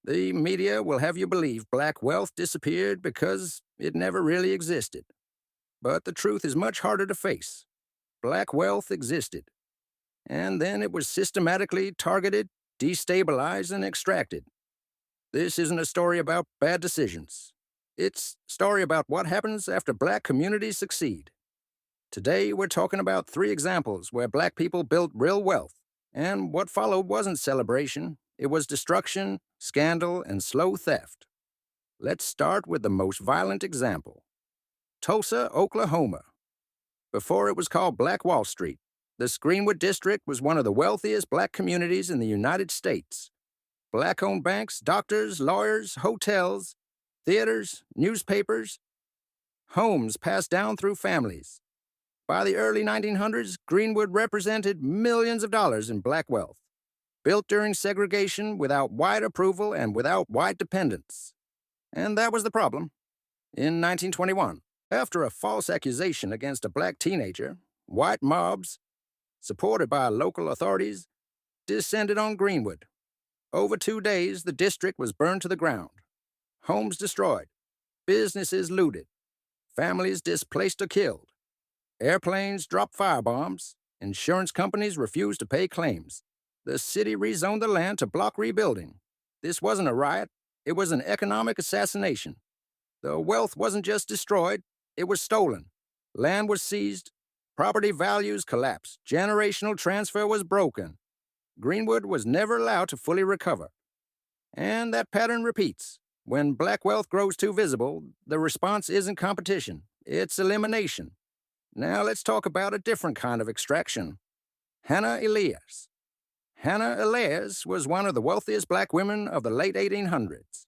The media will have you believe black wealth disappeared because it never really existed. But the truth is much harder to face. Black wealth existed, and then it was systematically targeted, destabilized, and extracted. This isn't a story about bad decisions. It's a story about what happens after black communities succeed. Today, we're talking about three examples where black people built real wealth, and what followed wasn't celebration, it was destruction, scandal, and slow theft. Let's start with the most violent example Tulsa, Oklahoma. Before it was called Black Wall Street, this Greenwood District was one of the wealthiest black communities in the United States. Black owned banks, doctors, lawyers, hotels, theaters, newspapers, homes passed down through families. By the early 1900s, Greenwood represented millions of dollars in black wealth, built during segregation without white approval and without white dependence. And that was the problem. In 1921, after a false accusation against a black teenager, white mobs, supported by local authorities, descended on Greenwood. Over 2 days, the district was burned to the ground, homes destroyed, businesses looted, families displaced or killed. Airplanes dropped firebombs, insurance companies refused to pay claims. The city rezoned the land to block rebuilding. This wasn't a riot, it was an economic assassination. The wealth wasn't just destroyed, it was stolen. Land was seized, property values collapsed, generational transfer was broken. Greenwood was never allowed to fully recover. And that pattern repeats. When black wealth grows too visible, the response isn't competition, it's elimination. Now let's talk about a different kind of extraction. Hannah Elias. Hannah Elias was one of the wealthiest black women of the late 1800s.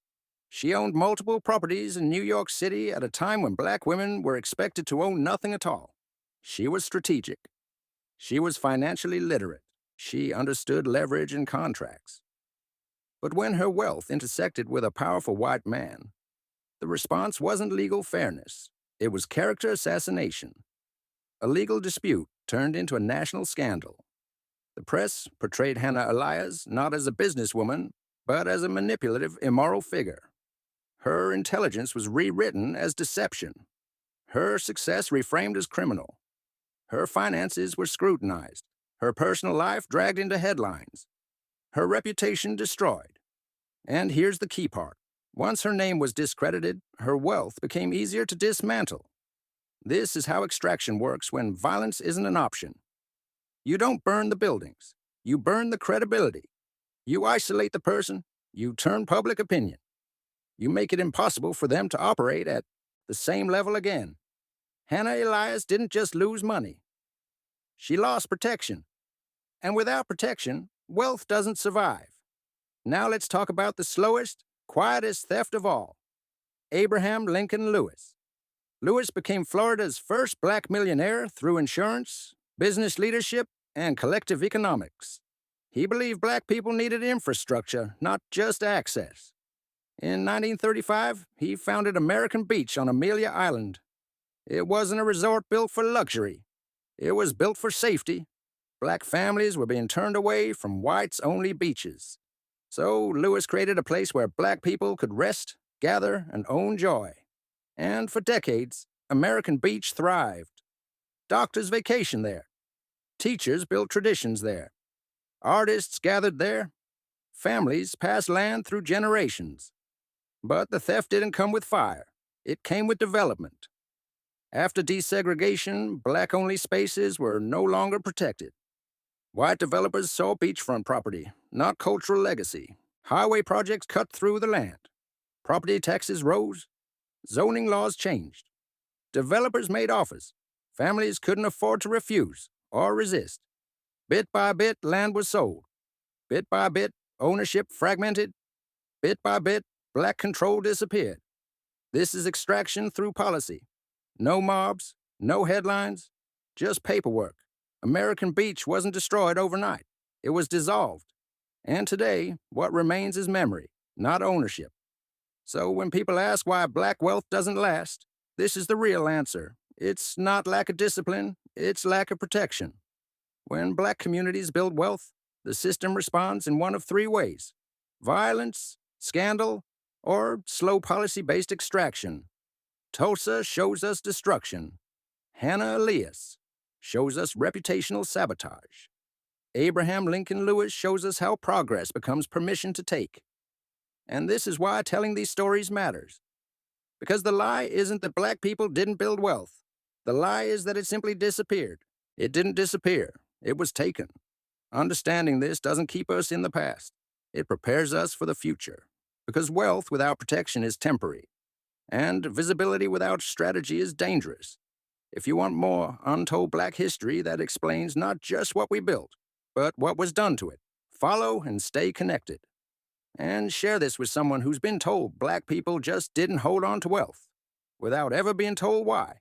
She owned multiple properties in New York City at a time when black women were expected to own nothing at all. She was strategic. She was financially literate. She understood leverage and contracts. But when her wealth intersected with a powerful white man, the response wasn't legal fairness. It was character assassination. A legal dispute turned into a national scandal. The press portrayed Hannah Elias not as a businesswoman, but as a manipulative, immoral figure. Her intelligence was rewritten as deception. Her success reframed as criminal. Her finances were scrutinized. Her personal life dragged into headlines. Her reputation destroyed. And here's the key part. Once her name was discredited, her wealth became easier to dismantle. This is how extraction works when violence isn't an option. You don't burn the buildings. You burn the credibility. You isolate the person. You turn public opinion. You make it impossible for them to operate at the same level again. Hannah Elias didn't just lose money. She lost protection. And without protection, wealth doesn't survive. Now let's talk about the slowest, quietest theft of all. Abraham Lincoln Lewis. Lewis became Florida's first black millionaire through insurance, business leadership, and collective economics. He believed black people needed infrastructure, not just access. In 1935, he founded American Beach on Amelia Island. It wasn't a resort built for luxury. It was built for safety. Black families were being turned away from whites-only beaches. So Lewis created a place where black people could rest, gather, and own joy. And for decades, American Beach thrived. Doctors vacationed there. Teachers built traditions there. Artists gathered there. Families passed land through generations. But the theft didn't come with fire. It came with development. After desegregation, black-only spaces were no longer protected. White developers saw beachfront property, not cultural legacy. Highway projects cut through the land. Property taxes rose. Zoning laws changed. Developers made offers. Families couldn't afford to refuse or resist. Bit by bit, land was sold. Bit by bit, ownership fragmented. Bit by bit, black control disappeared. This is extraction through policy. No mobs, no headlines, just paperwork. American Beach wasn't destroyed overnight. It was dissolved. And today, what remains is memory, not ownership. So when people ask why black wealth doesn't last, this is the real answer. It's not lack of discipline, it's lack of protection. When black communities build wealth, the system responds in one of three ways: violence, scandal, or slow policy-based extraction. Tulsa shows us destruction. Hannah Elias shows us reputational sabotage. Abraham Lincoln Lewis shows us how progress becomes permission to take. And this is why telling these stories matters. Because the lie isn't that black people didn't build wealth. The lie is that it simply disappeared. It didn't disappear. It was taken. Understanding this doesn't keep us in the past. It prepares us for the future. Because wealth without protection is temporary. And visibility without strategy is dangerous. If you want more untold black history that explains not just what we built, but what was done to it, follow and stay connected. And share this with someone who's been told black people just didn't hold on to wealth, without ever being told why.